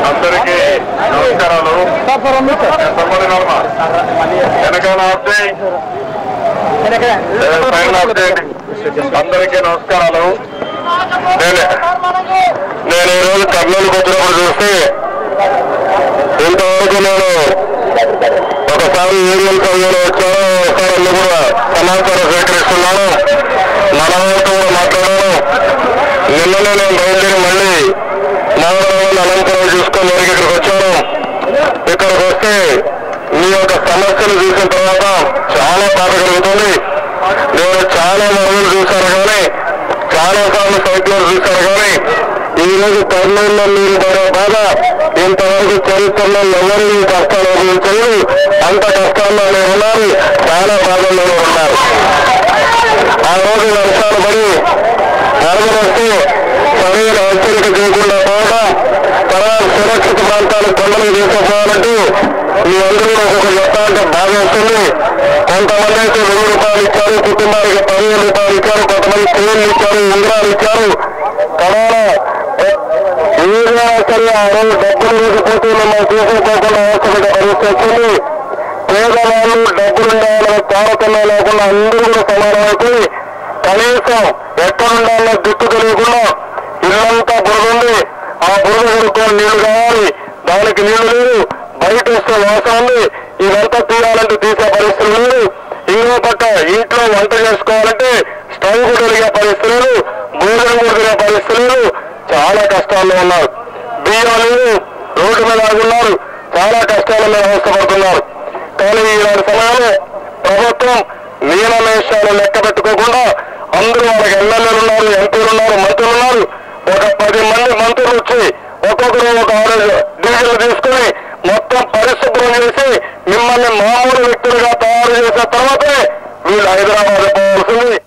అందరికీ నమస్కారాలు. వెనకాల అందరికీ నమస్కారాలు. నేను ఈరోజు కర్నూలుకు వచ్చినప్పుడు చూస్తే ఇంతవరకు నేను ఒకసారి ఏరియల్ సభ్యులు వచ్చాను, ఒకసారి అన్ని కూడా సమాచారం స్వీకరిస్తున్నాను, మనవాళ్ళతో కూడా మాట్లాడాను. నిన్ననే నేను బయలుదేరి మళ్ళీ నాగరాజు అలంకరణ చూసుకొని నేను ఇక్కడికి వచ్చాను. ఇక్కడికి వస్తే మీ యొక్క సమస్యలు చూసిన తర్వాత చాలా బాధ కలుగుతుంది. నేను చాలా మరుగులు చూశాను కానీ, చాలా సార్లు సైక్లోన్ చూశాను కానీ, ఈ రోజు కర్నూలులో మీరు పడే బాధ ఇంతవరకు చరిత్రలో ఎవరు ఈ కష్టాలు అనుభవించలేదు. అంత కష్టాల్లో నేను ఉన్నారు, చాలా బాధల్లో ఉన్నారు. ఆ రోజు వర్షాలు పడి వరదలు వస్తే సరైన హెచ్చరిక చేయకుండా పోవడం, తర్వాత సురక్షిత ప్రాంతాలకు కొండలు తీసుకుపోవాలంటూ మీ అందరూ ఒక్కొక్క చెప్తానంటే బాధ వస్తుంది. కొంతమంది అయితే 1000 రూపాయలు ఇచ్చారు, కుటుంబానికి 10,000 రూపాయలు ఇచ్చారు, కొంతమంది ఫోన్లు ఇచ్చారు, ఉంగరాలు ఇచ్చారు. కరోనా ఏదైనా సరే ఆ రోజు డబ్బులు లేకపోతే మనం తీసుకోకుండా అవసరమైన పరిస్థితి వచ్చింది. పేదవాళ్ళు డబ్బులుండాలనే తారతమ్యం లేకుండా అందరూ కూడా సమానమైపోయి కనీసం ఎక్కడుండాలో దిక్కు తెలియకుండా ఇల్లంతా బురదుంది. ఆ బురద కొనుక్కొని నీళ్లు కావాలి, దానికి నీళ్లు లేదు, బయట వస్తే వాసన ఉంది. ఇదంతా తీయాలంటే తీసే పరిస్థితులు లేదు. ఇంకో పక్క ఇంట్లో వంట చేసుకోవాలంటే స్టవ్ కూడా వెలిగే పరిస్థితి లేదు, భోజనం కూడా తినే పరిస్థితి లేదు. చాలా కష్టాల్లో ఉన్నారు. బియ్యం లేదు, రోడ్డు మీద ఆగున్నారు, చాలా కష్టాలలో అవసరపడుతున్నారు. కానీ ఈనాటి సమయంలో ప్రభుత్వం నియమనిష్టాలు లెక్క పెట్టుకోకుండా అందరూ వాళ్ళకి ఎమ్మెల్యేలు ఉన్నారు, ఎంపీలు ఉన్నారు, మంత్రులు ఉన్నారు. ఒక 10 మంది మంత్రులు వచ్చి ఒక్కొక్కరు ఒక 6 డివిజన్లు తీసుకుని మొత్తం పరిశుభ్రం చేసి మిమ్మల్ని మామూలు వ్యక్తులుగా తయారు చేసిన తర్వాతే వీళ్ళు హైదరాబాద్ పోవాల్సింది.